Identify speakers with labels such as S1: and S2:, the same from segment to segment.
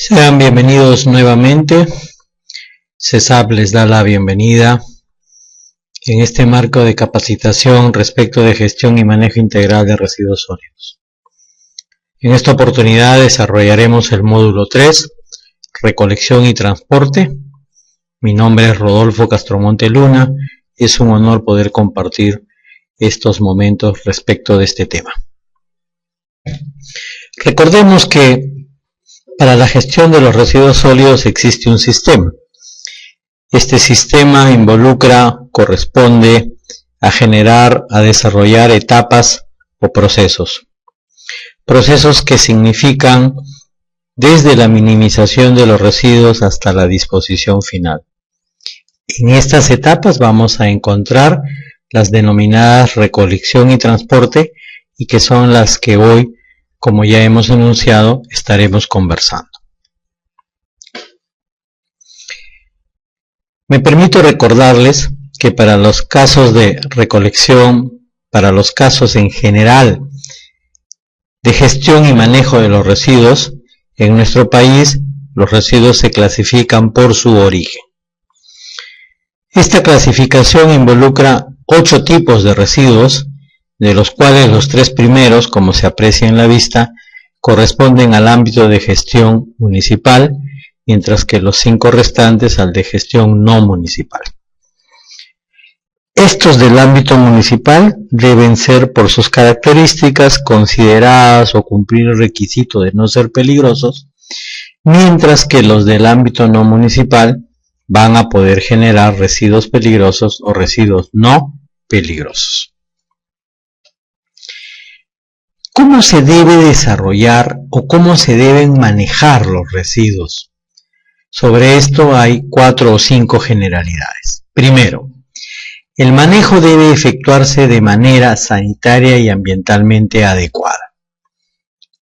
S1: Sean bienvenidos nuevamente. CESAP les da la bienvenida en este marco de capacitación respecto de gestión y manejo integral de residuos sólidos. En esta oportunidad desarrollaremos el módulo 3, recolección y transporte. Mi nombre es Rodolfo Castromonte Luna y es un honor poder compartir estos momentos respecto de este tema. Recordemos que para la gestión de los residuos sólidos existe un sistema. Este sistema corresponde a desarrollar etapas o procesos. Procesos que significan desde la minimización de los residuos hasta la disposición final. En estas etapas vamos a encontrar las denominadas recolección y transporte, y que son las que hoy, como ya hemos enunciado, estaremos conversando. Me permito recordarles que para los casos de recolección, para los casos en general de gestión y manejo de los residuos, en nuestro país los residuos se clasifican por su origen. Esta clasificación involucra 8 tipos de residuos, de los cuales los 3 primeros, como se aprecia en la vista, corresponden al ámbito de gestión municipal, mientras que los 5 restantes al de gestión no municipal. Estos del ámbito municipal deben ser por sus características consideradas o cumplir el requisito de no ser peligrosos, mientras que los del ámbito no municipal van a poder generar residuos peligrosos o residuos no peligrosos. ¿Cómo se debe desarrollar o cómo se deben manejar los residuos? Sobre esto hay 4 o 5 generalidades. Primero, el manejo debe efectuarse de manera sanitaria y ambientalmente adecuada,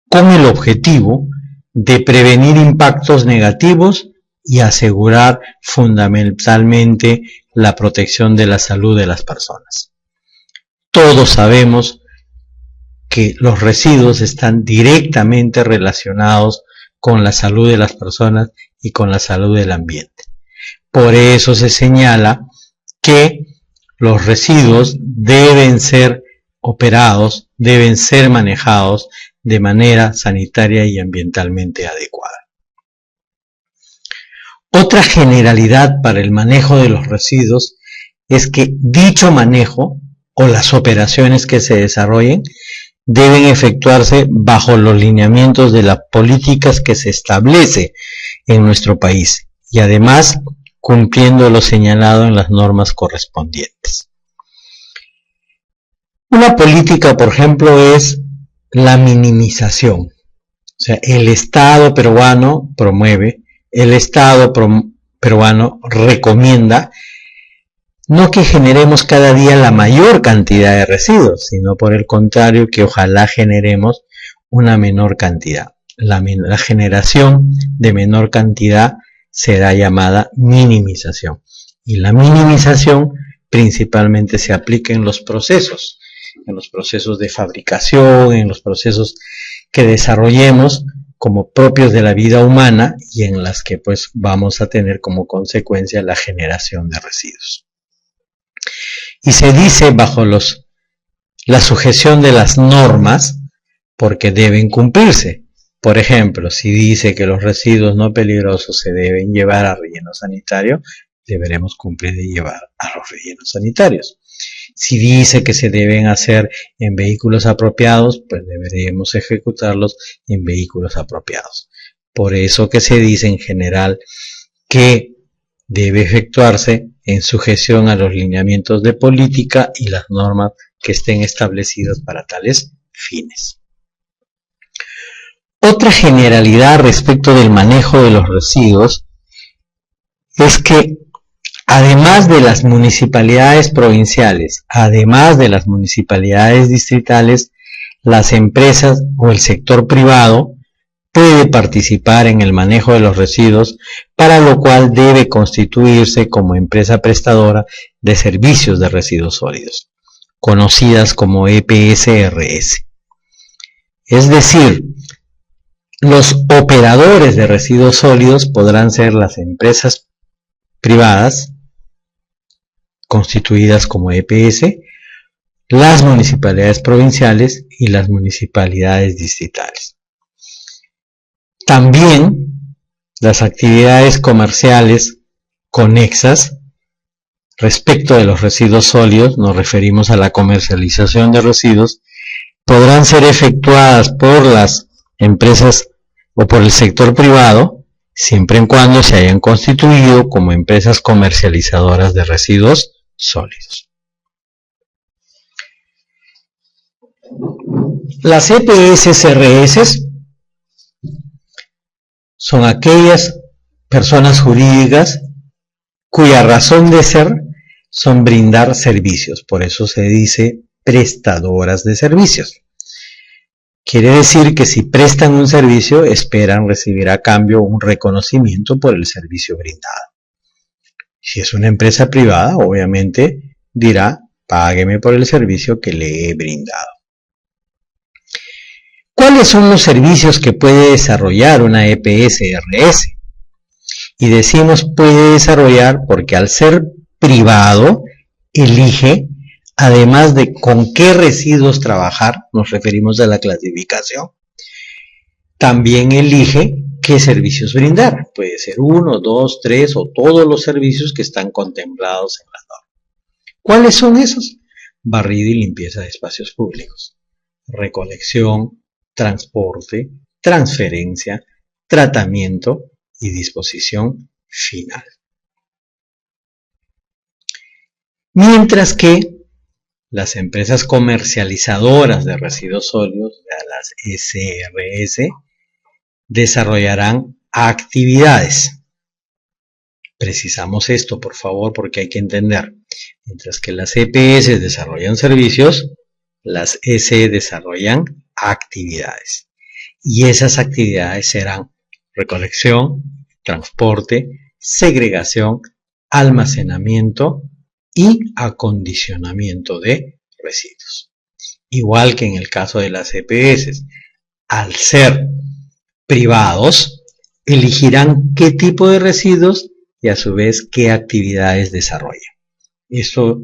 S1: con el objetivo de prevenir impactos negativos y asegurar fundamentalmente la protección de la salud de las personas. Todos sabemos que los residuos están directamente relacionados con la salud de las personas y con la salud del ambiente. Por eso se señala que los residuos deben ser operados, deben ser manejados de manera sanitaria y ambientalmente adecuada. Otra generalidad para el manejo de los residuos es que dicho manejo o las operaciones que se desarrollen deben efectuarse bajo los lineamientos de las políticas que se establece en nuestro país y además cumpliendo lo señalado en las normas correspondientes. Una política, por ejemplo, es la minimización. O sea, el Estado peruano promueve, el Estado peruano recomienda no que generemos cada día la mayor cantidad de residuos, sino por el contrario que ojalá generemos una menor cantidad. La generación de menor cantidad será llamada minimización. Y la minimización principalmente se aplica en los procesos de fabricación, en los procesos que desarrollemos como propios de la vida humana y en las que pues vamos a tener como consecuencia la generación de residuos. Y se dice bajo la sujeción de las normas porque deben cumplirse. Por ejemplo, si dice que los residuos no peligrosos se deben llevar a relleno sanitario, deberemos cumplir de llevar a los rellenos sanitarios. Si dice que se deben hacer en vehículos apropiados, pues deberíamos ejecutarlos en vehículos apropiados. Por eso que se dice en general que debe efectuarse en sujeción a los lineamientos de política y las normas que estén establecidas para tales fines. Otra generalidad respecto del manejo de los residuos es que además de las municipalidades provinciales, además de las municipalidades distritales, las empresas o el sector privado puede participar en el manejo de los residuos, para lo cual debe constituirse como empresa prestadora de servicios de residuos sólidos, conocidas como EPSRS. Es decir, Los operadores de residuos sólidos podrán ser las empresas privadas constituidas como EPS, las municipalidades provinciales y las municipalidades distritales. También las actividades comerciales conexas respecto de los residuos sólidos, nos referimos a la comercialización de residuos, podrán ser efectuadas por las empresas o por el sector privado, siempre y cuando se hayan constituido como empresas comercializadoras de residuos sólidos. Las EPS-CRS son aquellas personas jurídicas cuya razón de ser son brindar servicios, por eso se dice prestadoras de servicios. Quiere decir que si prestan un servicio, esperan recibir a cambio un reconocimiento por el servicio brindado. Si es una empresa privada, obviamente dirá, págueme por el servicio que le he brindado. ¿Cuáles son los servicios que puede desarrollar una EPS-RS? Y decimos puede desarrollar porque al ser privado, elige, además de con qué residuos trabajar, nos referimos a la clasificación, también elige qué servicios brindar. Puede ser 1, 2, 3 o todos los servicios que están contemplados en la norma. ¿Cuáles son esos? Barrida y limpieza de espacios públicos, recolección, transporte, transferencia, tratamiento y disposición final. Mientras que las empresas comercializadoras de residuos sólidos, las SRS, desarrollarán actividades. Precisamos esto, por favor, porque hay que entender. Mientras que las EPS desarrollan servicios, las SE desarrollan actividades. Y esas actividades serán recolección, transporte, segregación, almacenamiento y acondicionamiento de residuos. Igual que en el caso de las EPS, al ser privados, elegirán qué tipo de residuos y a su vez qué actividades desarrollan. Esto,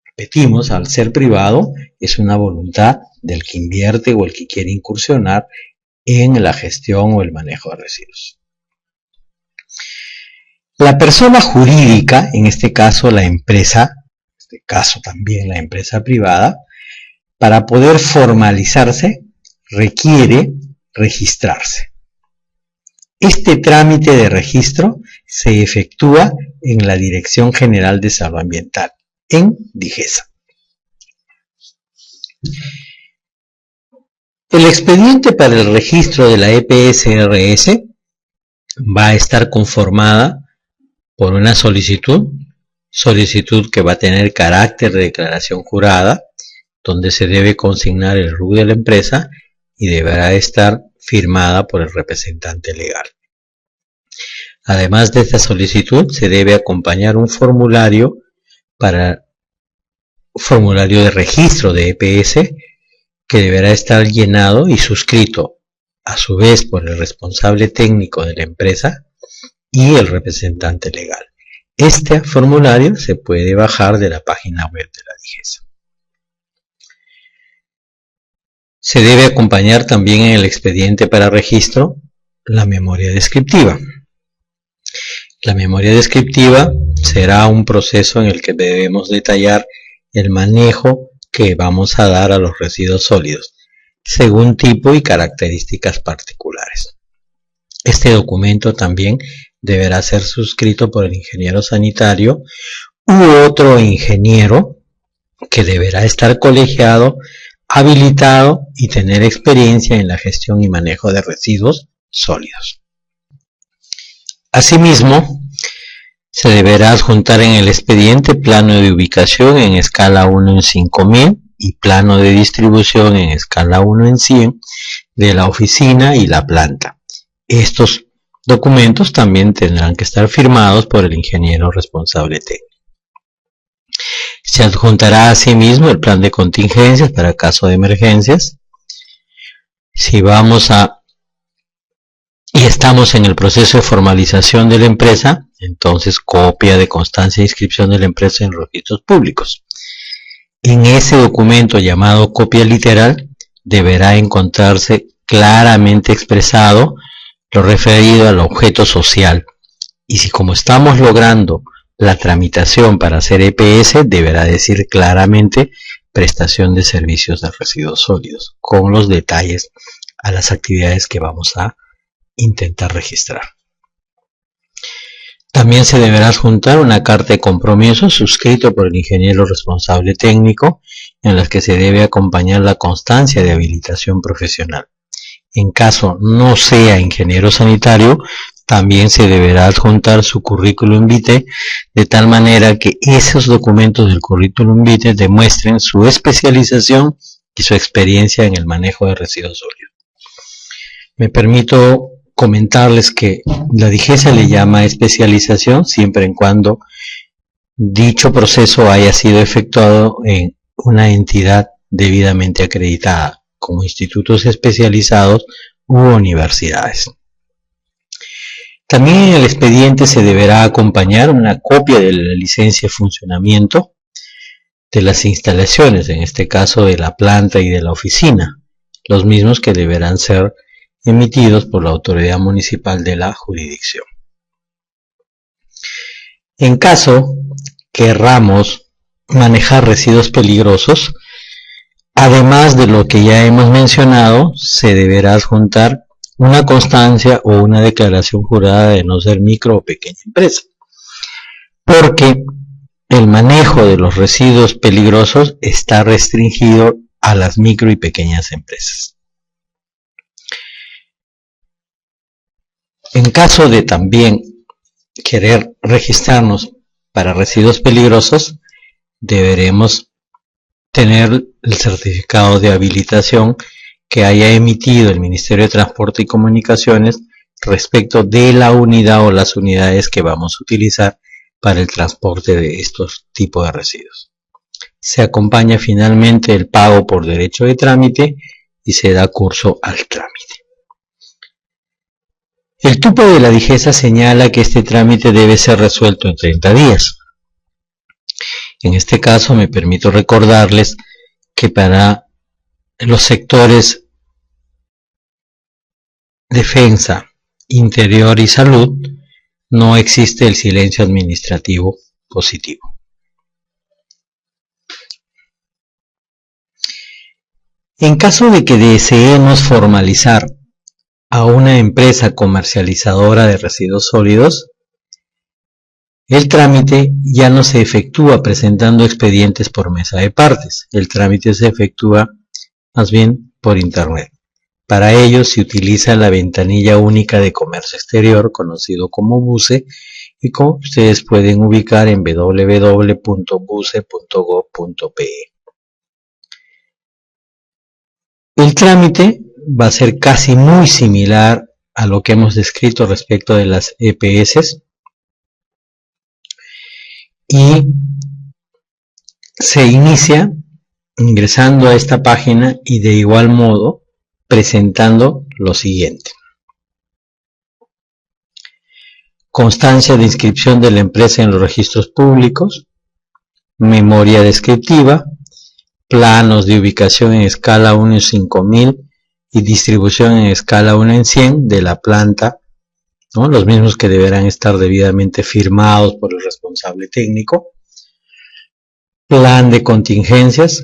S1: repetimos, al ser privado es una voluntad del que invierte o el que quiere incursionar en la gestión o el manejo de residuos. La persona jurídica, en este caso la empresa, en este caso también la empresa privada, para poder formalizarse requiere registrarse. Este trámite de registro se efectúa en la Dirección General de Salud Ambiental, en DIGESA. El expediente para el registro de la EPS-RS va a estar conformada por una solicitud que va a tener carácter de declaración jurada, donde se debe consignar el RUC de la empresa y deberá estar firmada por el representante legal. Además de esta solicitud, se debe acompañar un formulario de registro de EPS que deberá estar llenado y suscrito a su vez por el responsable técnico de la empresa y el representante legal. Este formulario se puede bajar de la página web de la DIGESA. Se debe acompañar también en el expediente para registro la memoria descriptiva. La memoria descriptiva será un proceso en el que debemos detallar el manejo que vamos a dar a los residuos sólidos, según tipo y características particulares. Este documento también deberá ser suscrito por el ingeniero sanitario u otro ingeniero que deberá estar colegiado, habilitado y tener experiencia en la gestión y manejo de residuos sólidos. Asimismo, se deberá adjuntar en el expediente plano de ubicación en escala 1 en 5000 y plano de distribución en escala 1 en 100 de la oficina y la planta. Estos documentos también tendrán que estar firmados por el ingeniero responsable técnico. Se adjuntará asimismo el plan de contingencias para caso de emergencias. Si vamos a y estamos en el proceso de formalización de la empresa, entonces copia de constancia de inscripción de la empresa en los registros públicos. En ese documento llamado copia literal deberá encontrarse claramente expresado lo referido al objeto social. Y si como estamos logrando la tramitación para hacer EPS, deberá decir claramente prestación de servicios de residuos sólidos, con los detalles a las actividades que vamos a intentar registrar. También se deberá adjuntar una carta de compromiso suscrito por el ingeniero responsable técnico, en la que se debe acompañar la constancia de habilitación profesional. En caso no sea ingeniero sanitario, también se deberá adjuntar su currículum vitae, de tal manera que esos documentos del currículum vitae demuestren su especialización y su experiencia en el manejo de residuos sólidos. Me permito comentarles que la DIGESA le llama especialización siempre en cuando dicho proceso haya sido efectuado en una entidad debidamente acreditada, como institutos especializados u universidades. También en el expediente se deberá acompañar una copia de la licencia de funcionamiento de las instalaciones, en este caso de la planta y de la oficina, los mismos que deberán ser emitidos por la autoridad municipal de la jurisdicción. En caso querramos manejar residuos peligrosos, además de lo que ya hemos mencionado, se deberá adjuntar una constancia o una declaración jurada de no ser micro o pequeña empresa, porque el manejo de los residuos peligrosos está restringido a las micro y pequeñas empresas. En caso de también querer registrarnos para residuos peligrosos, deberemos tener el certificado de habilitación que haya emitido el Ministerio de Transporte y Comunicaciones respecto de la unidad o las unidades que vamos a utilizar para el transporte de estos tipos de residuos. Se acompaña finalmente el pago por derecho de trámite y se da curso al trámite. El TUPE de la DIGESA señala que este trámite debe ser resuelto en 30 días. En este caso me permito recordarles que para los sectores defensa, interior y salud no existe el silencio administrativo positivo. En caso de que deseemos formalizar a una empresa comercializadora de residuos sólidos, el trámite ya no se efectúa presentando expedientes por mesa de partes. El trámite se efectúa más bien por internet. Para ello se utiliza la ventanilla única de comercio exterior, conocido como BUCE, y como ustedes pueden ubicar en www.buce.gov.pe. El trámite va a ser casi muy similar a lo que hemos descrito respecto de las EPS y se inicia ingresando a esta página y de igual modo presentando lo siguiente: constancia de inscripción de la empresa en los registros públicos, memoria descriptiva, planos de ubicación en escala 1 en 5000 y distribución en escala 1 en 100 de la planta, ¿no? Los mismos que deberán estar debidamente firmados por el responsable técnico, plan de contingencias,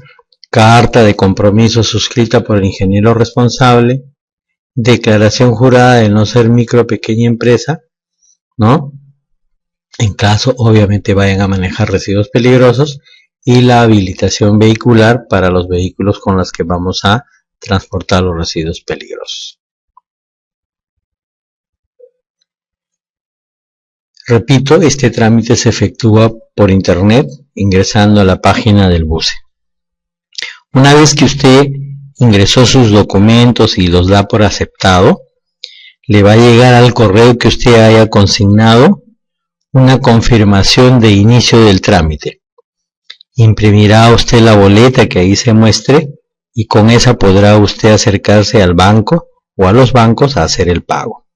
S1: carta de compromiso suscrita por el ingeniero responsable, declaración jurada de no ser micro o pequeña empresa, ¿no? En caso obviamente vayan a manejar residuos peligrosos, y la habilitación vehicular para los vehículos con los que vamos a transportar los residuos peligrosos. Repito, este trámite se efectúa por internet ingresando a la página del BUCE. Una vez que usted ingresó sus documentos y los da por aceptado, le va a llegar al correo que usted haya consignado una confirmación de inicio del trámite. Imprimirá usted la boleta que ahí se muestre y con esa podrá usted acercarse al banco o a los bancos a hacer el pago.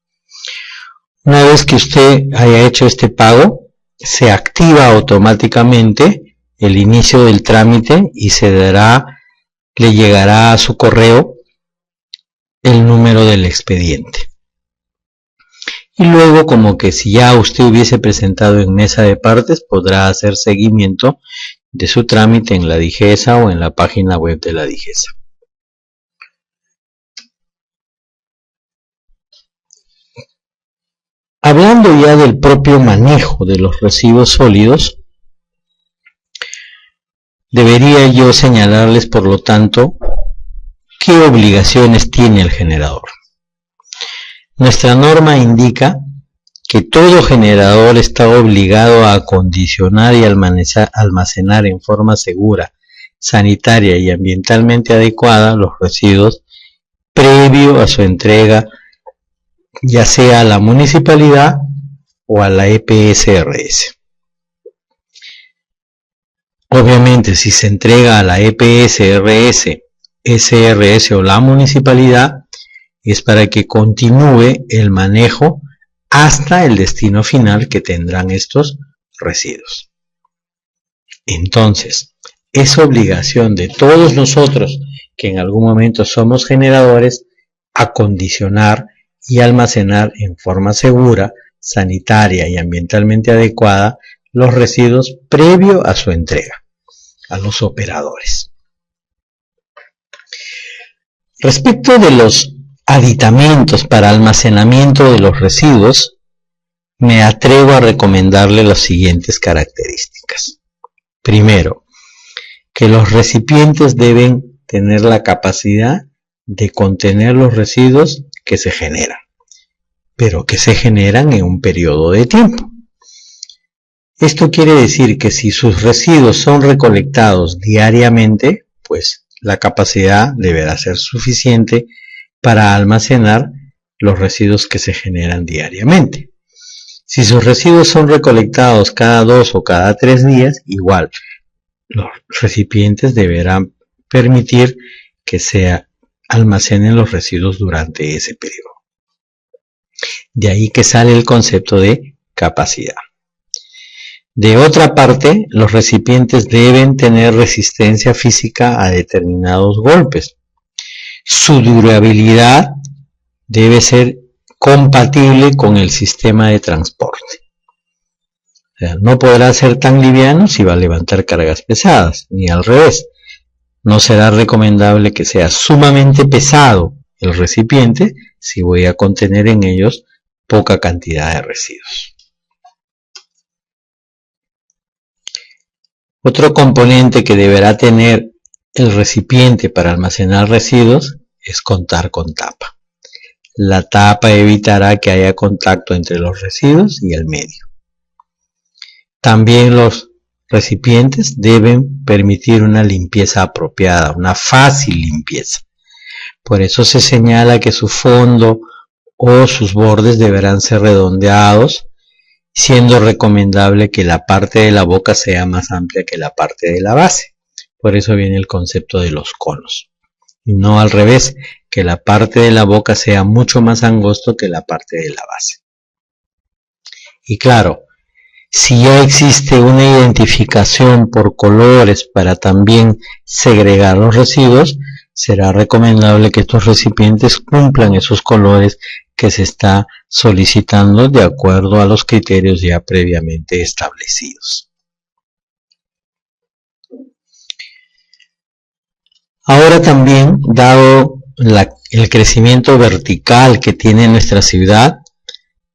S1: Una vez que usted haya hecho este pago, se activa automáticamente el inicio del trámite y le llegará a su correo el número del expediente. Y luego, como que si ya usted hubiese presentado en mesa de partes, podrá hacer seguimiento de su trámite en la DIGESA o en la página web de la DIGESA. Hablando ya del propio manejo de los residuos sólidos, debería yo señalarles, por lo tanto, qué obligaciones tiene el generador. Nuestra norma indica que todo generador está obligado a acondicionar y almacenar en forma segura, sanitaria y ambientalmente adecuada los residuos previo a su entrega, ya sea a la municipalidad o a la EPSRS. Obviamente, si se entrega a la EPSRS, SRS o la municipalidad, es para que continúe el manejo hasta el destino final que tendrán estos residuos. Entonces, es obligación de todos nosotros que en algún momento somos generadores acondicionar y almacenar en forma segura, sanitaria y ambientalmente adecuada los residuos previo a su entrega a los operadores. Respecto de los aditamentos para almacenamiento de los residuos, me atrevo a recomendarle las siguientes características. Primero, que los recipientes deben tener la capacidad de contener los residuos que se generan, pero que se generan en un periodo de tiempo. Esto quiere decir que si sus residuos son recolectados diariamente, pues la capacidad deberá ser suficiente para almacenar los residuos que se generan diariamente. Si sus residuos son recolectados cada 2 o cada 3 días, igual, los recipientes deberán permitir que se almacenen los residuos durante ese periodo. De ahí que sale el concepto de capacidad. De otra parte, los recipientes deben tener resistencia física a determinados golpes. Su durabilidad debe ser compatible con el sistema de transporte. O sea, no podrá ser tan liviano si va a levantar cargas pesadas, ni al revés. No será recomendable que sea sumamente pesado el recipiente si voy a contener en ellos poca cantidad de residuos. Otro componente que deberá tener el recipiente para almacenar residuos es contar con tapa. La tapa evitará que haya contacto entre los residuos y el medio. También los recipientes deben permitir una limpieza apropiada, una fácil limpieza. Por eso se señala que su fondo o sus bordes deberán ser redondeados, siendo recomendable que la parte de la boca sea más amplia que la parte de la base. Por eso viene el concepto de los conos. Y no al revés, que la parte de la boca sea mucho más angosto que la parte de la base. Y claro, si ya existe una identificación por colores para también segregar los residuos, será recomendable que estos recipientes cumplan esos colores que se está solicitando de acuerdo a los criterios ya previamente establecidos. Ahora también, dado el crecimiento vertical que tiene nuestra ciudad,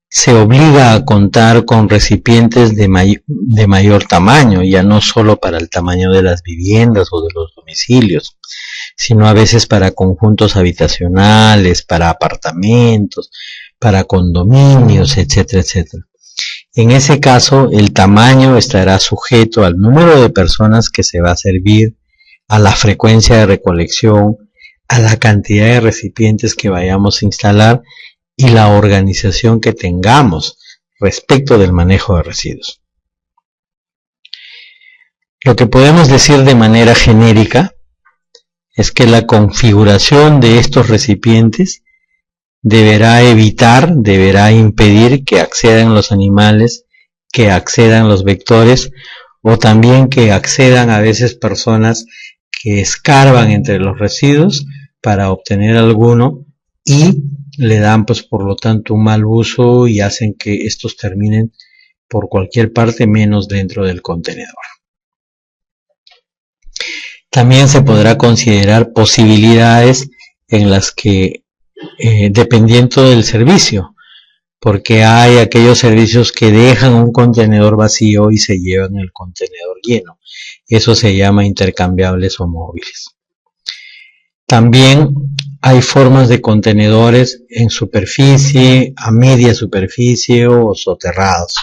S1: se obliga a contar con recipientes de mayor tamaño, ya no solo para el tamaño de las viviendas o de los domicilios, sino a veces para conjuntos habitacionales, para apartamentos, para condominios, etcétera, etcétera. En ese caso, el tamaño estará sujeto al número de personas que se va a servir, a la frecuencia de recolección, a la cantidad de recipientes que vayamos a instalar y la organización que tengamos respecto del manejo de residuos. Lo que podemos decir de manera genérica es que la configuración de estos recipientes deberá evitar, deberá impedir que accedan los animales, que accedan los vectores, o también que accedan a veces personas que escarban entre los residuos para obtener alguno y le dan pues por lo tanto un mal uso y hacen que estos terminen por cualquier parte menos dentro del contenedor. También se podrá considerar posibilidades en las que, dependiendo del servicio, porque hay aquellos servicios que dejan un contenedor vacío y se llevan el contenedor lleno. Eso se llama intercambiables o móviles. También hay formas de contenedores en superficie, a media superficie o soterrados.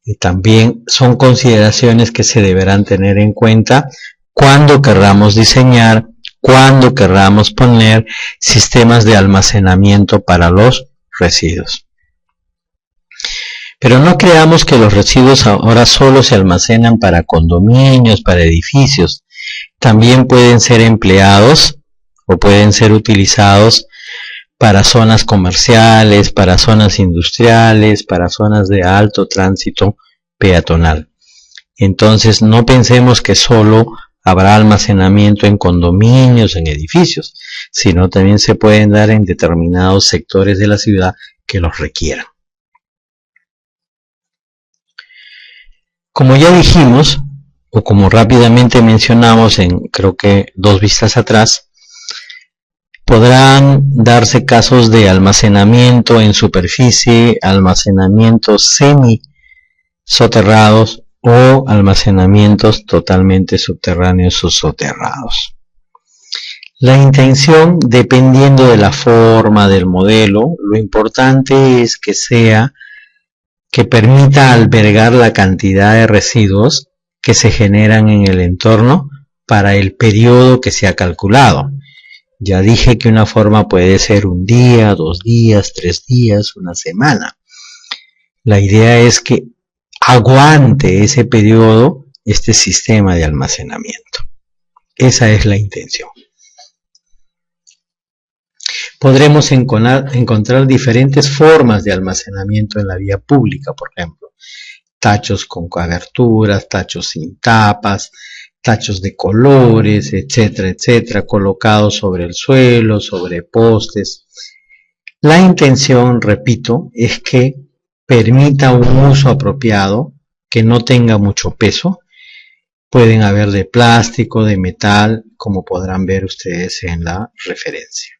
S1: Y también son consideraciones que se deberán tener en cuenta cuando querramos diseñar, cuando querramos poner sistemas de almacenamiento para los residuos. Pero no creamos que los residuos ahora solo se almacenan para condominios, para edificios. También pueden ser empleados o pueden ser utilizados para zonas comerciales, para zonas industriales, para zonas de alto tránsito peatonal. Entonces no pensemos que solo habrá almacenamiento en condominios, en edificios, sino también se pueden dar en determinados sectores de la ciudad que los requieran. Como ya dijimos, o como rápidamente mencionamos en creo que 2 vistas atrás, podrán darse casos de almacenamiento en superficie, almacenamientos semi-soterrados o almacenamientos totalmente subterráneos o soterrados. La intención, dependiendo de la forma del modelo, lo importante es que permita albergar la cantidad de residuos que se generan en el entorno para el periodo que se ha calculado. Ya dije que una forma puede ser 1 día, 2 días, 3 días, 1 semana. La idea es que aguante ese periodo este sistema de almacenamiento. Esa es la intención. Podremos encontrar diferentes formas de almacenamiento en la vía pública, por ejemplo, tachos con aberturas, tachos sin tapas, tachos de colores, etcétera, etcétera, colocados sobre el suelo, sobre postes. La intención, repito, es que permita un uso apropiado, que no tenga mucho peso. Pueden haber de plástico, de metal, como podrán ver ustedes en la referencia.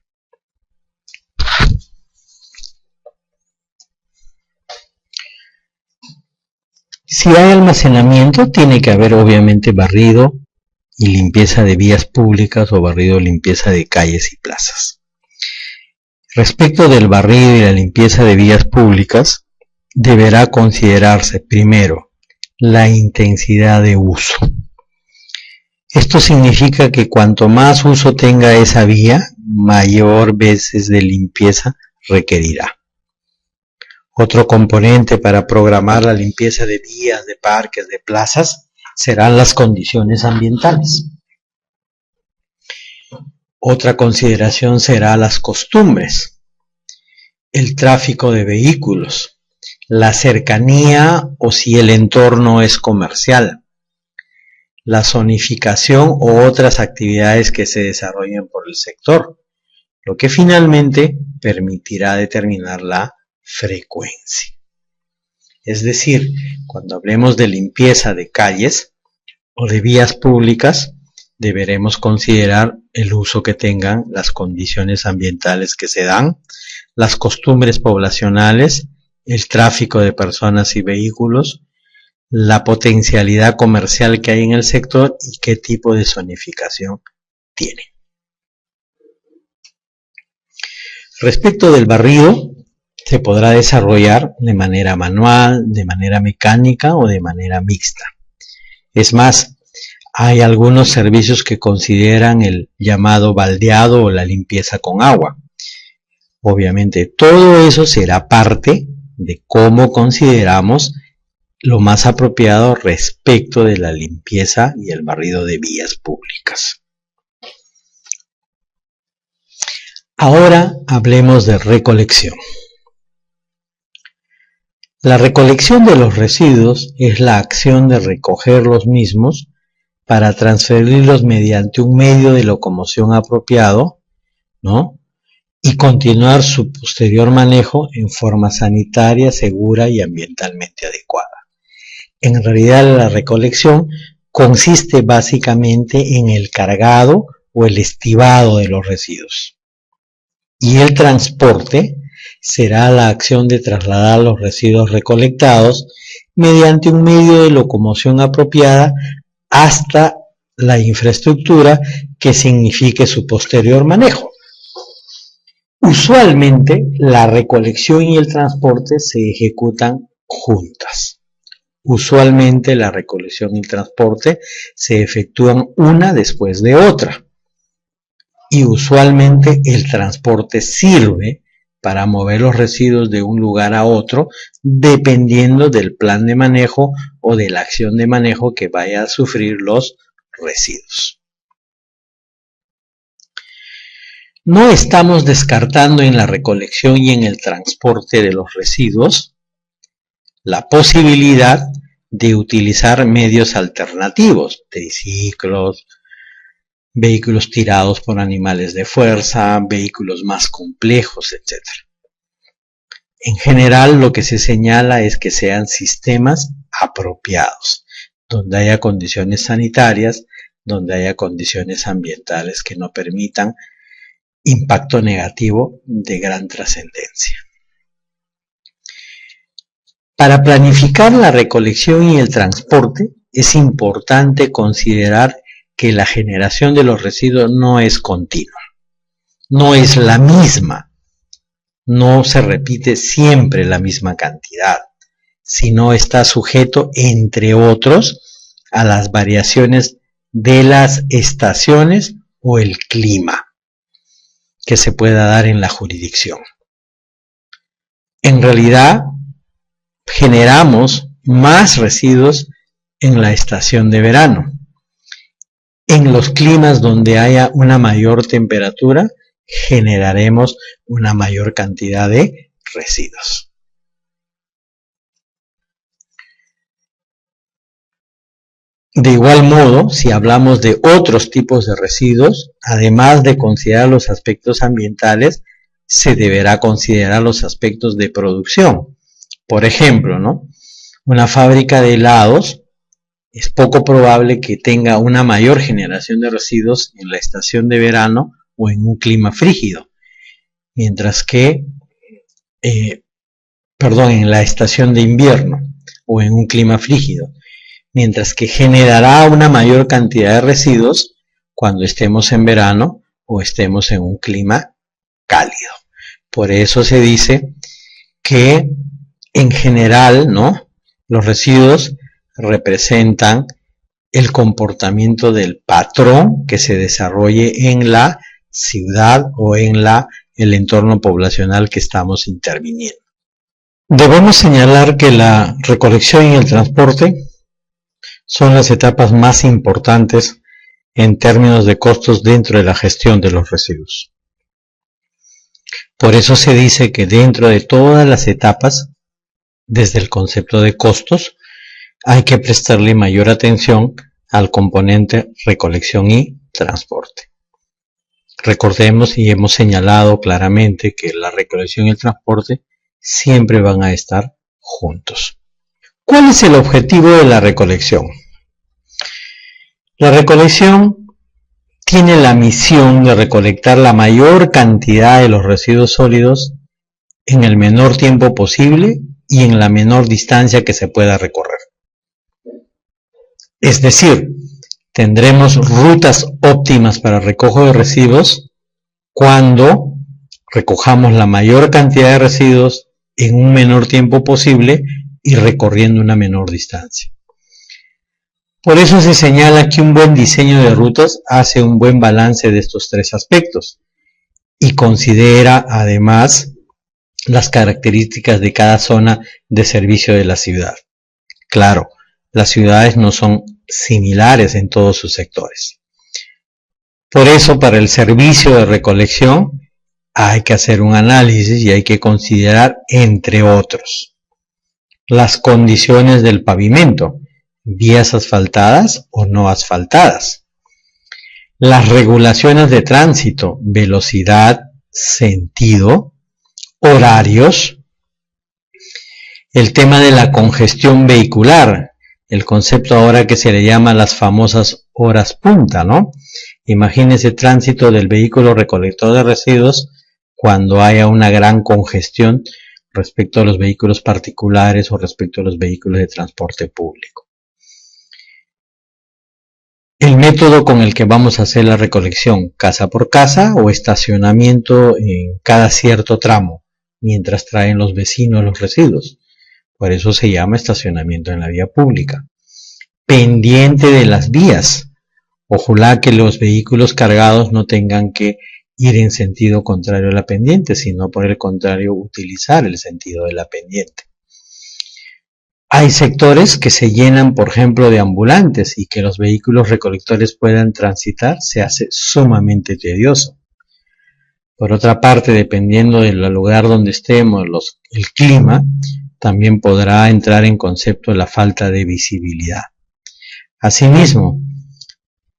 S1: Si hay almacenamiento, tiene que haber obviamente barrido y limpieza de vías públicas o barrido y limpieza de calles y plazas. Respecto del barrido y la limpieza de vías públicas, deberá considerarse primero la intensidad de uso. Esto significa que cuanto más uso tenga esa vía, mayor veces de limpieza requerirá. Otro componente para programar la limpieza de vías, de parques, de plazas, serán las condiciones ambientales. Otra consideración será las costumbres, el tráfico de vehículos, la cercanía o si el entorno es comercial, la zonificación o otras actividades que se desarrollen por el sector, lo que finalmente permitirá determinar la frecuencia. Es decir, cuando hablemos de limpieza de calles o de vías públicas, deberemos considerar el uso que tengan, las condiciones ambientales que se dan, las costumbres poblacionales, el tráfico de personas y vehículos, la potencialidad comercial que hay en el sector y qué tipo de zonificación tiene. Respecto del barrido, se podrá desarrollar de manera manual, de manera mecánica o de manera mixta. Es más, hay algunos servicios que consideran el llamado baldeado o la limpieza con agua. Obviamente todo eso será parte de cómo consideramos lo más apropiado respecto de la limpieza y el barrido de vías públicas. Ahora hablemos de recolección. La recolección de los residuos es la acción de recoger los mismos para transferirlos mediante un medio de locomoción apropiado, ¿no? Y continuar su posterior manejo en forma sanitaria, segura y ambientalmente adecuada. En realidad, la recolección consiste básicamente en el cargado o el estibado de los residuos. Y el transporte será la acción de trasladar los residuos recolectados mediante un medio de locomoción apropiada hasta la infraestructura que signifique su posterior manejo. Usualmente, la recolección y el transporte se ejecutan juntas. Usualmente, la recolección y el transporte se efectúan una después de otra. Y usualmente, el transporte sirve para mover los residuos de un lugar a otro, dependiendo del plan de manejo o de la acción de manejo que vaya a sufrir los residuos. No estamos descartando en la recolección y en el transporte de los residuos la posibilidad de utilizar medios alternativos, triciclos, vehículos tirados por animales de fuerza, vehículos más complejos, etc. En general, lo que se señala es que sean sistemas apropiados, donde haya condiciones sanitarias, donde haya condiciones ambientales que no permitan impacto negativo de gran trascendencia. Para planificar la recolección y el transporte, es importante considerar que la generación de los residuos no es continua, no es la misma, no se repite siempre la misma cantidad, sino está sujeto, entre otros, a las variaciones de las estaciones o el clima que se pueda dar en la jurisdicción. En realidad, generamos más residuos en la estación de verano. En los climas donde haya una mayor temperatura, generaremos una mayor cantidad de residuos. De igual modo, si hablamos de otros tipos de residuos, además de considerar los aspectos ambientales, se deberá considerar los aspectos de producción. Por ejemplo, ¿no? Una fábrica de helados es poco probable que tenga una mayor generación de residuos en la estación de verano o en un clima frígido, mientras que, en la estación de invierno o en un clima frígido, mientras que generará una mayor cantidad de residuos cuando estemos en verano o estemos en un clima cálido. Por eso se dice que en general, ¿no?, los residuos representan el comportamiento del patrón que se desarrolle en la ciudad o en el entorno poblacional que estamos interviniendo. Debemos señalar que la recolección y el transporte son las etapas más importantes en términos de costos dentro de la gestión de los residuos. Por eso se dice que dentro de todas las etapas, desde el concepto de costos, hay que prestarle mayor atención al componente recolección y transporte. Recordemos y hemos señalado claramente que la recolección y el transporte siempre van a estar juntos. ¿Cuál es el objetivo de la recolección? La recolección tiene la misión de recolectar la mayor cantidad de los residuos sólidos en el menor tiempo posible y en la menor distancia que se pueda recorrer. Es decir, tendremos rutas óptimas para recojo de residuos cuando recojamos la mayor cantidad de residuos en un menor tiempo posible y recorriendo una menor distancia. Por eso se señala que un buen diseño de rutas hace un buen balance de estos tres aspectos y considera además las características de cada zona de servicio de la ciudad. Claro, las ciudades no son similares en todos sus sectores. Por eso, para el servicio de recolección, hay que hacer un análisis y hay que considerar, entre otros, las condiciones del pavimento, vías asfaltadas o no asfaltadas, las regulaciones de tránsito, velocidad, sentido, horarios, el tema de la congestión vehicular, el concepto ahora que se le llama las famosas horas punta, ¿no? Imagínese tránsito del vehículo recolector de residuos cuando haya una gran congestión respecto a los vehículos particulares o respecto a los vehículos de transporte público. El método con el que vamos a hacer la recolección, casa por casa o estacionamiento en cada cierto tramo, mientras traen los vecinos los residuos. Por eso se llama estacionamiento en la vía pública. Pendiente de las vías. Ojalá que los vehículos cargados no tengan que ir en sentido contrario a la pendiente, sino por el contrario utilizar el sentido de la pendiente. Hay sectores que se llenan, por ejemplo, de ambulantes y que los vehículos recolectores puedan transitar, se hace sumamente tedioso. Por otra parte, dependiendo del lugar donde estemos, el clima, también podrá entrar en concepto la falta de visibilidad. Asimismo,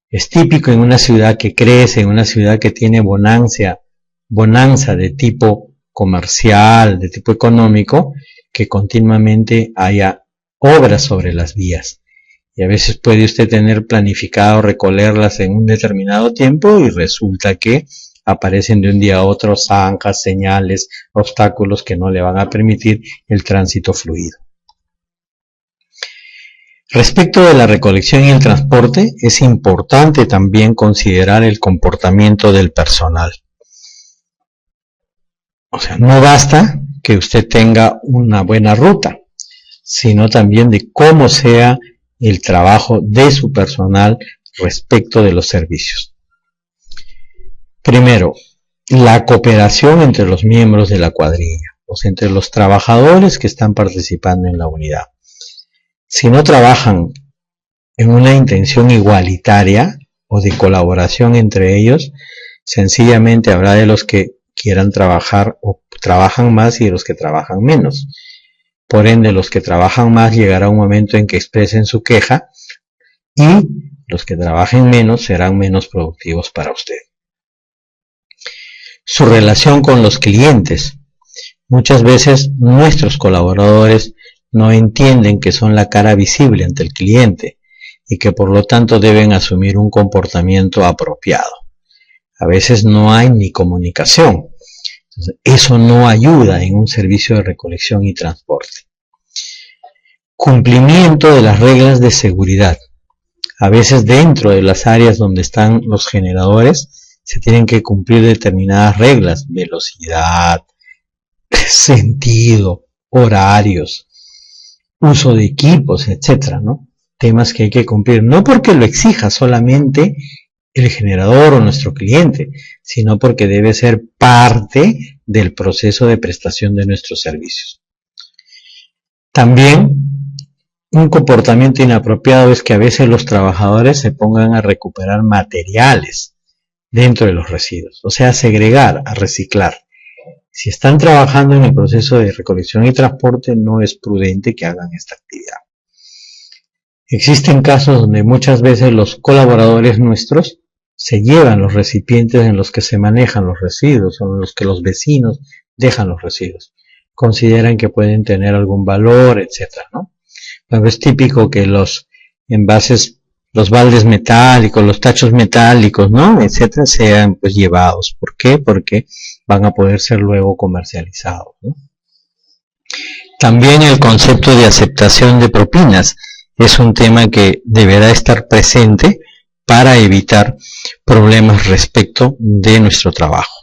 S1: es típico en una ciudad que crece, en una ciudad que tiene bonanza de tipo comercial, de tipo económico, que continuamente haya obras sobre las vías. Y a veces puede usted tener planificado recolerlas en un determinado tiempo y resulta que aparecen de un día a otro zanjas, señales, obstáculos que no le van a permitir el tránsito fluido. Respecto de la recolección y el transporte, es importante también considerar el comportamiento del personal. O sea, no basta que usted tenga una buena ruta, sino también de cómo sea el trabajo de su personal respecto de los servicios. Primero, la cooperación entre los miembros de la cuadrilla, o sea, entre los trabajadores que están participando en la unidad. Si no trabajan en una intención igualitaria o de colaboración entre ellos, sencillamente habrá de los que quieran trabajar o trabajan más y de los que trabajan menos. Por ende, los que trabajan más llegará un momento en que expresen su queja y los que trabajen menos serán menos productivos para usted. Su relación con los clientes. Muchas veces nuestros colaboradores no entienden que son la cara visible ante el cliente y que por lo tanto deben asumir un comportamiento apropiado. A veces no hay ni comunicación. Entonces, eso no ayuda en un servicio de recolección y transporte. Cumplimiento de las reglas de seguridad. A veces dentro de las áreas donde están los generadores se tienen que cumplir determinadas reglas, velocidad, sentido, horarios, uso de equipos, etcétera, ¿no? Temas que hay que cumplir, no porque lo exija solamente el generador o nuestro cliente, sino porque debe ser parte del proceso de prestación de nuestros servicios. También un comportamiento inapropiado es que a veces los trabajadores se pongan a recuperar materiales dentro de los residuos, o sea, a segregar, a reciclar. Si están trabajando en el proceso de recolección y transporte, no es prudente que hagan esta actividad. Existen casos donde muchas veces los colaboradores nuestros se llevan los recipientes en los que se manejan los residuos o en los que los vecinos dejan los residuos. Consideran que pueden tener algún valor, etcétera, ¿no? Pero es típico que los envases, los baldes metálicos, los tachos metálicos, ¿no?, etcétera, sean pues llevados. ¿Por qué? Porque van a poder ser luego comercializados, ¿no? También el concepto de aceptación de propinas es un tema que deberá estar presente para evitar problemas respecto de nuestro trabajo.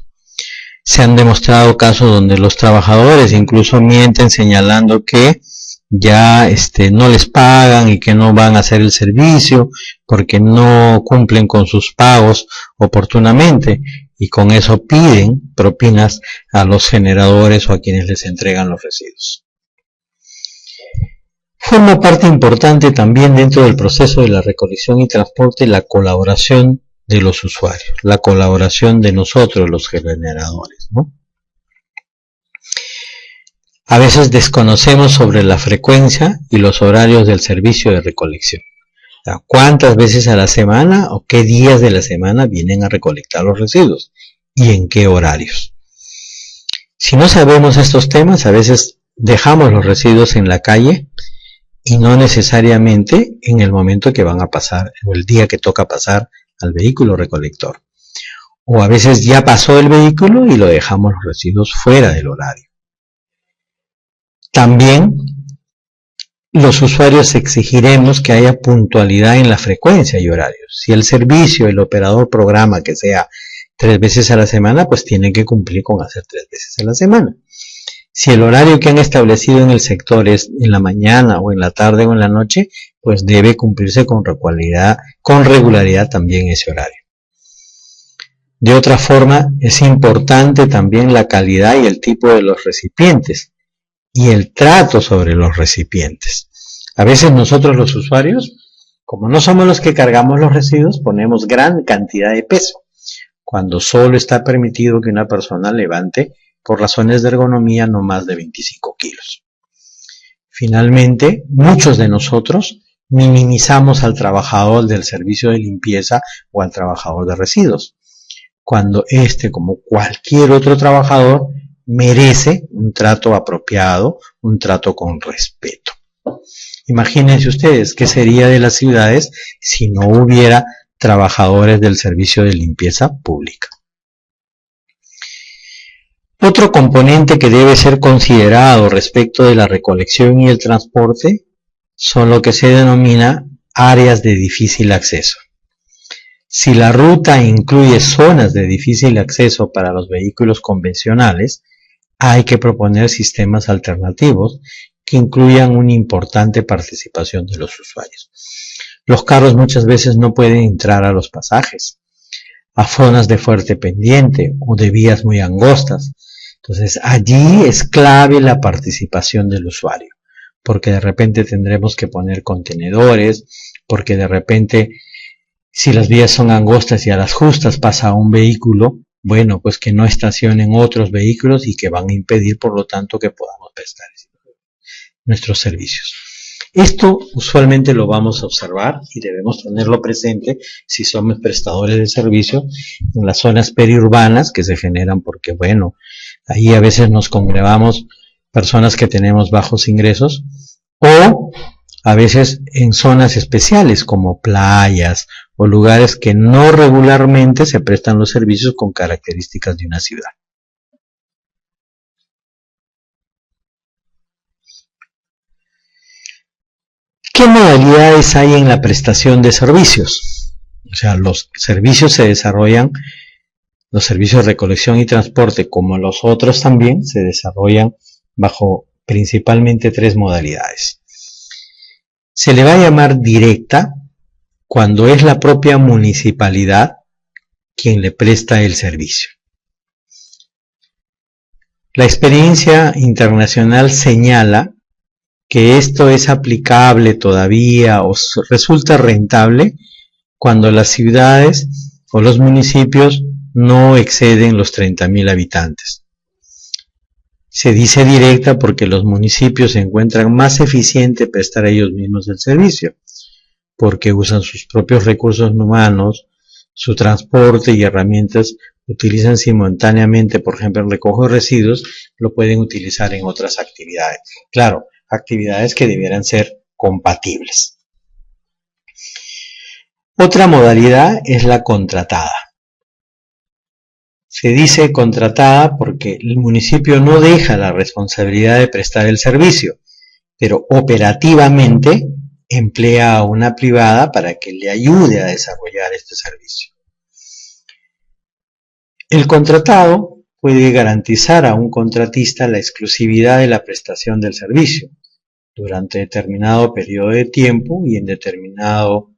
S1: Se han demostrado casos donde los trabajadores incluso mienten señalando que ya no les pagan y que no van a hacer el servicio porque no cumplen con sus pagos oportunamente, y con eso piden propinas a los generadores o a quienes les entregan los residuos. Forma parte importante también dentro del proceso de la recolección y transporte la colaboración de los usuarios, la colaboración de nosotros los generadores, ¿no? A veces desconocemos sobre la frecuencia y los horarios del servicio de recolección. O sea, ¿cuántas veces a la semana o qué días de la semana vienen a recolectar los residuos? ¿Y en qué horarios? Si no sabemos estos temas, a veces dejamos los residuos en la calle y no necesariamente en el momento que van a pasar o el día que toca pasar al vehículo recolector. O a veces ya pasó el vehículo y lo dejamos los residuos fuera del horario. También los usuarios exigiremos que haya puntualidad en la frecuencia y horarios. Si el servicio, el operador programa que sea 3 veces a la semana, pues tienen que cumplir con hacer 3 veces a la semana. Si el horario que han establecido en el sector es en la mañana o en la tarde o en la noche, pues debe cumplirse con regularidad también ese horario. De otra forma, es importante también la calidad y el tipo de los recipientes y el trato sobre los recipientes. A veces nosotros los usuarios, como no somos los que cargamos los residuos, ponemos gran cantidad de peso, cuando solo está permitido que una persona levante, por razones de ergonomía, no más de 25 kilos. Finalmente, muchos de nosotros minimizamos al trabajador del servicio de limpieza o al trabajador de residuos, cuando este, como cualquier otro trabajador, merece un trato apropiado, un trato con respeto. Imagínense ustedes qué sería de las ciudades si no hubiera trabajadores del servicio de limpieza pública. Otro componente que debe ser considerado respecto de la recolección y el transporte son lo que se denomina áreas de difícil acceso. Si la ruta incluye zonas de difícil acceso para los vehículos convencionales, hay que proponer sistemas alternativos que incluyan una importante participación de los usuarios. Los carros muchas veces no pueden entrar a los pasajes, a zonas de fuerte pendiente o de vías muy angostas. Entonces allí es clave la participación del usuario, porque de repente tendremos que poner contenedores, porque de repente si las vías son angostas y a las justas pasa un vehículo, bueno, pues que no estacionen otros vehículos y que van a impedir, por lo tanto, que podamos prestar nuestros servicios. Esto usualmente lo vamos a observar y debemos tenerlo presente si somos prestadores de servicio en las zonas periurbanas que se generan porque, bueno, ahí a veces nos congregamos personas que tenemos bajos ingresos o a veces en zonas especiales como playas o lugares que no regularmente se prestan los servicios con características de una ciudad. ¿Qué modalidades hay en la prestación de servicios? O sea, los servicios se desarrollan, los servicios de recolección y transporte, como los otros también, se desarrollan bajo principalmente 3 modalidades. Se le va a llamar directa cuando es la propia municipalidad quien le presta el servicio. La experiencia internacional señala que esto es aplicable todavía o resulta rentable cuando las ciudades o los municipios no exceden los 30.000 habitantes. Se dice directa porque los municipios se encuentran más eficiente prestar ellos mismos el servicio, porque usan sus propios recursos humanos, su transporte y herramientas, utilizan simultáneamente, por ejemplo, el recojo de residuos, lo pueden utilizar en otras actividades. Claro, actividades que debieran ser compatibles. Otra modalidad es la contratada. Se dice contratada porque el municipio no deja la responsabilidad de prestar el servicio, pero operativamente emplea a una privada para que le ayude a desarrollar este servicio. El contratado puede garantizar a un contratista la exclusividad de la prestación del servicio durante determinado periodo de tiempo y en determinado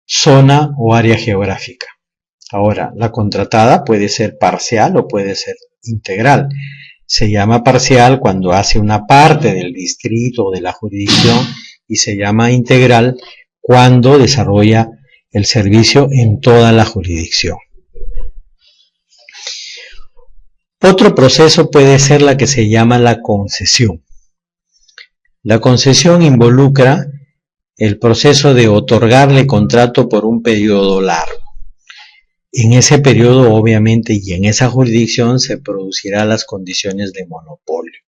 S1: zona o área geográfica. Ahora, la contratada puede ser parcial o puede ser integral. Se llama parcial cuando hace una parte del distrito o de la jurisdicción y se llama integral cuando desarrolla el servicio en toda la jurisdicción. Otro proceso puede ser la que se llama la concesión. La concesión involucra el proceso de otorgarle contrato por un periodo largo. En ese periodo, obviamente, y en esa jurisdicción se producirán las condiciones de monopolio.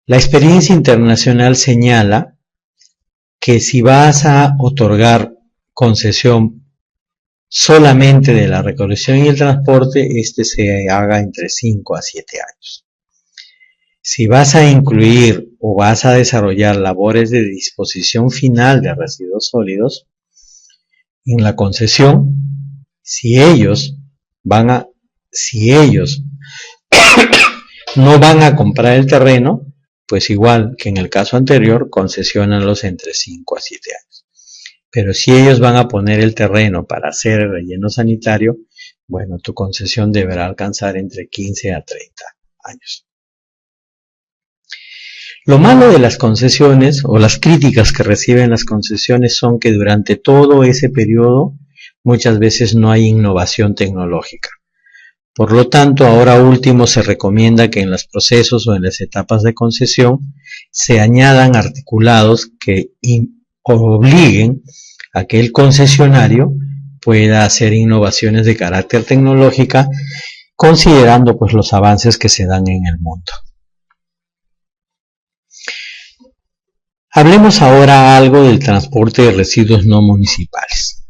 S1: La experiencia internacional señala que si vas a otorgar concesión solamente de la recolección y el transporte, se haga entre 5 a 7 años. Si vas a incluir o vas a desarrollar labores de disposición final de residuos sólidos, en la concesión, si ellos no van a comprar el terreno, pues igual que en el caso anterior, concesionanlos entre 5 a 7 años. Pero si ellos van a poner el terreno para hacer el relleno sanitario, bueno, tu concesión deberá alcanzar entre 15 a 30 años. Lo malo de las concesiones o las críticas que reciben las concesiones son que durante todo ese periodo muchas veces no hay innovación tecnológica. Por lo tanto, ahora último se recomienda que en los procesos o en las etapas de concesión se añadan articulados que obliguen a que el concesionario pueda hacer innovaciones de carácter tecnológica, considerando pues los avances que se dan en el mundo. Hablemos ahora algo del transporte de residuos no municipales.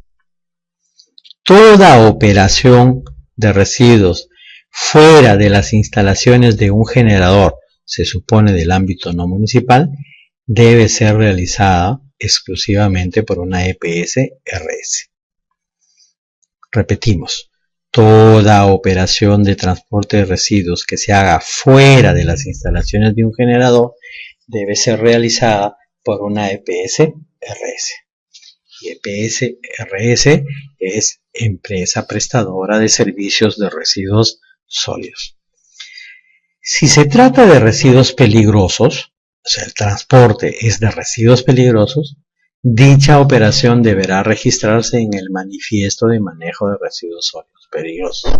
S1: Toda operación de residuos fuera de las instalaciones de un generador, se supone del ámbito no municipal, debe ser realizada exclusivamente por una EPS-RS. Repetimos, toda operación de transporte de residuos que se haga fuera de las instalaciones de un generador debe ser realizada por una EPS-RS. Y EPS-RS es empresa prestadora de servicios de residuos sólidos. Si se trata de residuos peligrosos, o sea, el transporte es de residuos peligrosos, dicha operación deberá registrarse en el manifiesto de manejo de residuos sólidos peligrosos,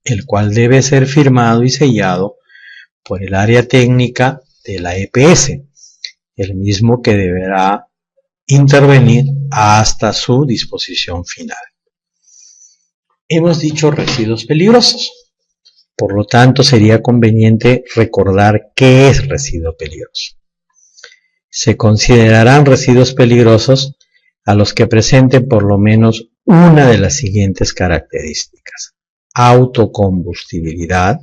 S1: el cual debe ser firmado y sellado por el área técnica de la EPS, el mismo que deberá intervenir hasta su disposición final. Hemos dicho residuos peligrosos, por lo tanto sería conveniente recordar qué es residuo peligroso. Se considerarán residuos peligrosos a los que presenten por lo menos una de las siguientes características: autocombustibilidad,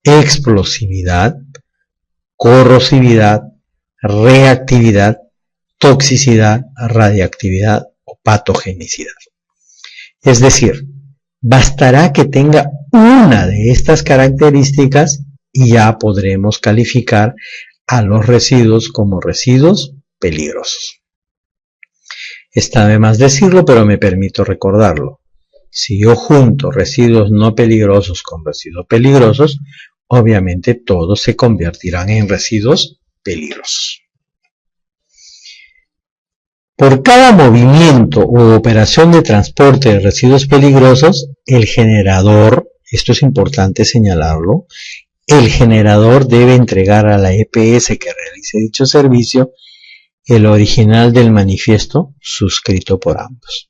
S1: explosividad, corrosividad, reactividad, toxicidad, radiactividad o patogenicidad. Es decir, bastará que tenga una de estas características y ya podremos calificar a los residuos como residuos peligrosos. Está de más decirlo, pero me permito recordarlo. Si yo junto residuos no peligrosos con residuos peligrosos, obviamente todos se convertirán en residuos peligrosos. Por cada movimiento u operación de transporte de residuos peligrosos, el generador, esto es importante señalarlo, el generador debe entregar a la EPS que realice dicho servicio el original del manifiesto suscrito por ambos.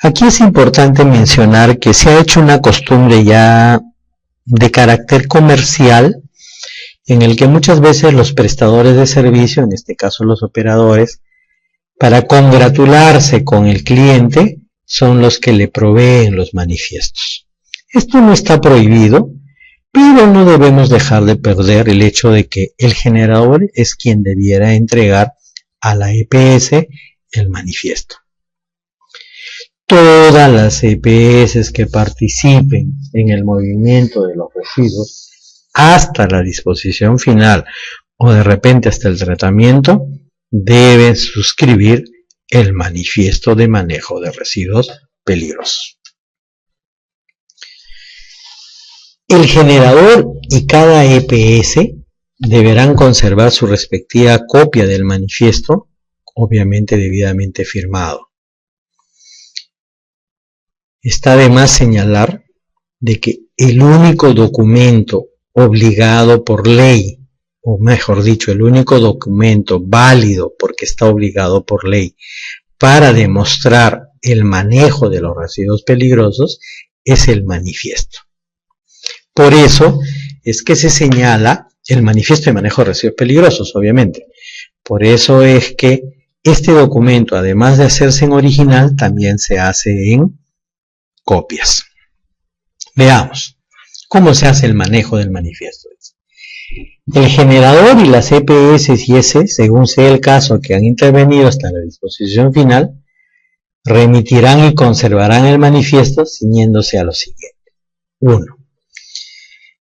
S1: Aquí es importante mencionar que se ha hecho una costumbre ya de carácter comercial, en el que muchas veces los prestadores de servicio, en este caso los operadores, para congratularse con el cliente, son los que le proveen los manifiestos. Esto no está prohibido, pero no debemos dejar de perder el hecho de que el generador es quien debiera entregar a la EPS el manifiesto. Todas las EPS que participen en el movimiento de los residuos hasta la disposición final o de repente hasta el tratamiento deben suscribir el manifiesto de manejo de residuos peligrosos. El generador y cada EPS deberán conservar su respectiva copia del manifiesto obviamente debidamente firmado. Está de más señalar de que el único documento obligado por ley, o mejor dicho, el único documento válido porque está obligado por ley para demostrar el manejo de los residuos peligrosos es el manifiesto. Por eso es que se señala el manifiesto de manejo de residuos peligrosos, obviamente. Por eso es que este documento, además de hacerse en original, también se hace en copias. Veamos cómo se hace el manejo del manifiesto. El generador y las EPS y S, según sea el caso que han intervenido hasta la disposición final, remitirán y conservarán el manifiesto ciñéndose a lo siguiente. 1.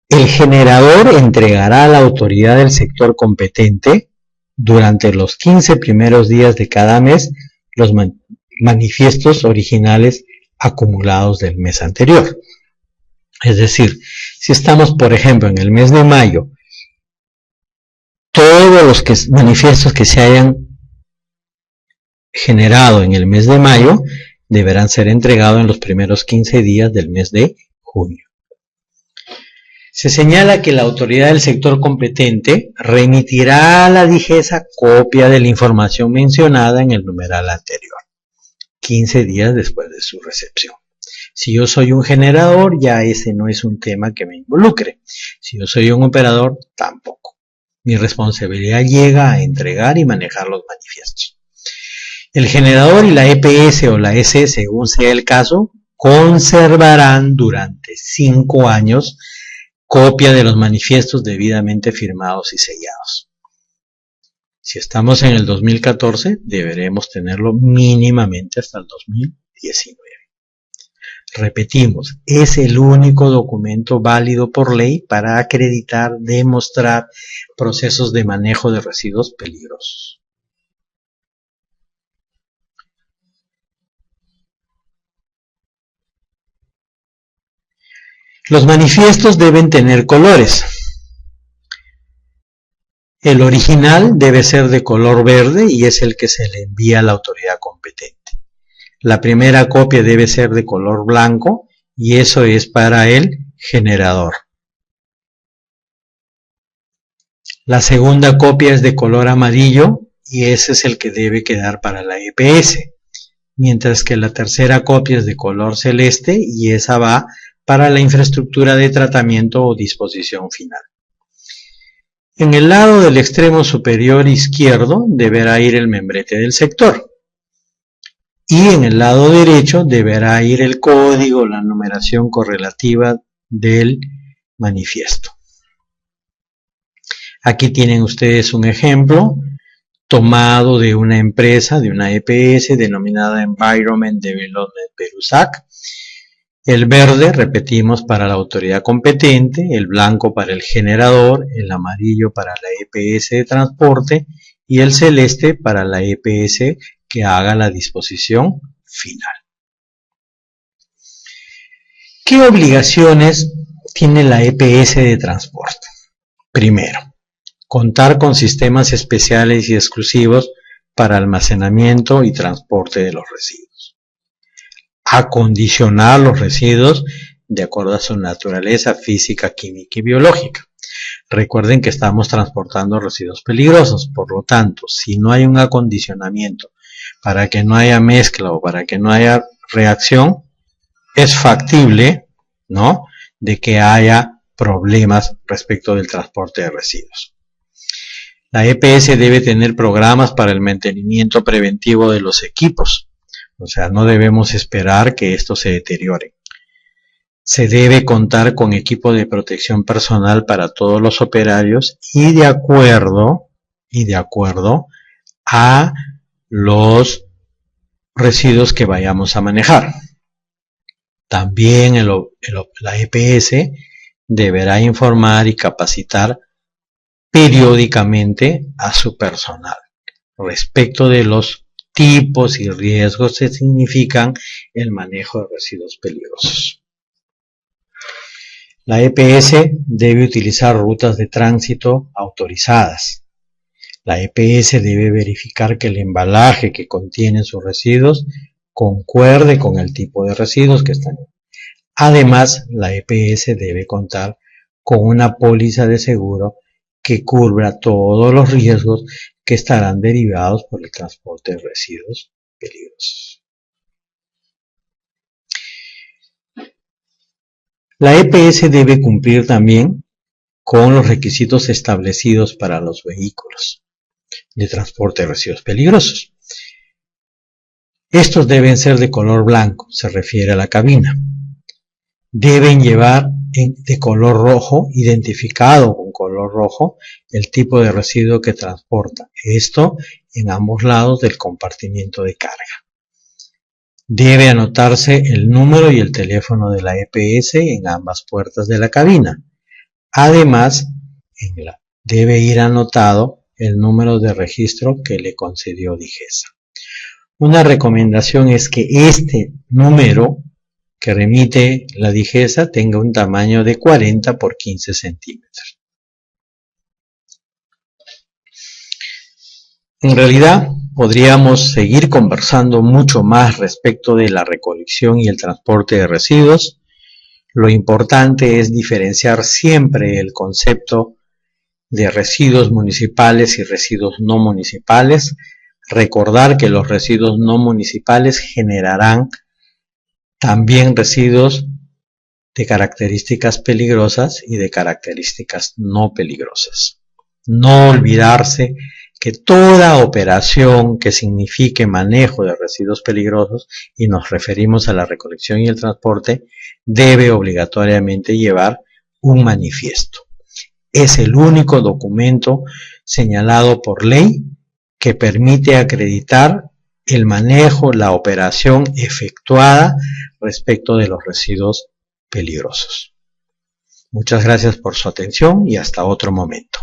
S1: El generador entregará a la autoridad del sector competente durante los 15 primeros días de cada mes los manifiestos originales acumulados del mes anterior. Es decir, si estamos, por ejemplo, en el mes de mayo, todos los manifiestos que se hayan generado en el mes de mayo deberán ser entregados en los primeros 15 días del mes de junio. Se señala que la autoridad del sector competente remitirá a la DIGESA copia de la información mencionada en el numeral anterior, 15 días después de su recepción. Si yo soy un generador, ya ese no es un tema que me involucre. Si yo soy un operador, tampoco. Mi responsabilidad llega a entregar y manejar los manifiestos. El generador y la EPS o la S, según sea el caso, conservarán durante 5 años copia de los manifiestos debidamente firmados y sellados. Si estamos en el 2014, deberemos tenerlo mínimamente hasta el 2019. Repetimos, es el único documento válido por ley para acreditar, demostrar procesos de manejo de residuos peligrosos. Los manifiestos deben tener colores. El original debe ser de color verde y es el que se le envía a la autoridad competente. La primera copia debe ser de color blanco y eso es para el generador. La segunda copia es de color amarillo y ese es el que debe quedar para la EPS, mientras que la tercera copia es de color celeste y esa va para la infraestructura de tratamiento o disposición final. En el lado del extremo superior izquierdo deberá ir el membrete del sector. Y en el lado derecho deberá ir el código, la numeración correlativa del manifiesto. Aquí tienen ustedes un ejemplo tomado de una empresa, de una EPS denominada Environment Development Perusac. El verde, repetimos, para la autoridad competente, el blanco para el generador, el amarillo para la EPS de transporte y el celeste para la EPS que haga la disposición final. ¿Qué obligaciones tiene la EPS de transporte? Primero, contar con sistemas especiales y exclusivos para almacenamiento y transporte de los residuos. Acondicionar los residuos de acuerdo a su naturaleza física, química y biológica. Recuerden que estamos transportando residuos peligrosos, por lo tanto, si no hay un acondicionamiento para que no haya mezcla o para que no haya reacción, es factible, ¿no?, de que haya problemas respecto del transporte de residuos. La EPS debe tener programas para el mantenimiento preventivo de los equipos. O sea, no debemos esperar que esto se deteriore. Se debe contar con equipo de protección personal para todos los operarios y de acuerdo a los residuos que vayamos a manejar. También la EPS deberá informar y capacitar periódicamente a su personal respecto de los tipos y riesgos que significan el manejo de residuos peligrosos. La EPS debe utilizar rutas de tránsito autorizadas. La EPS debe verificar que el embalaje que contiene sus residuos concuerde con el tipo de residuos que están. Además, la EPS debe contar con una póliza de seguro que cubra todos los riesgos que estarán derivados por el transporte de residuos peligrosos. La EPS debe cumplir también con los requisitos establecidos para los vehículos de transporte de residuos peligrosos. Estos deben ser de color blanco, se refiere a la cabina. Deben llevar de color rojo, identificado con color rojo, el tipo de residuo que transporta. Esto en ambos lados del compartimiento de carga. Debe anotarse el número y el teléfono de la EPS en ambas puertas de la cabina. Además, debe ir anotado el número de registro que le concedió DIGESA. Una recomendación es que este número que remite la DIGESA tenga un tamaño de 40 por 15 centímetros. En realidad, podríamos seguir conversando mucho más respecto de la recolección y el transporte de residuos. Lo importante es diferenciar siempre el concepto de residuos municipales y residuos no municipales. Recordar que los residuos no municipales generarán también residuos de características peligrosas y de características no peligrosas. No olvidarse que toda operación que signifique manejo de residuos peligrosos, y nos referimos a la recolección y el transporte, debe obligatoriamente llevar un manifiesto. Es el único documento señalado por ley que permite acreditar el manejo, la operación efectuada respecto de los residuos peligrosos. Muchas gracias por su atención y hasta otro momento.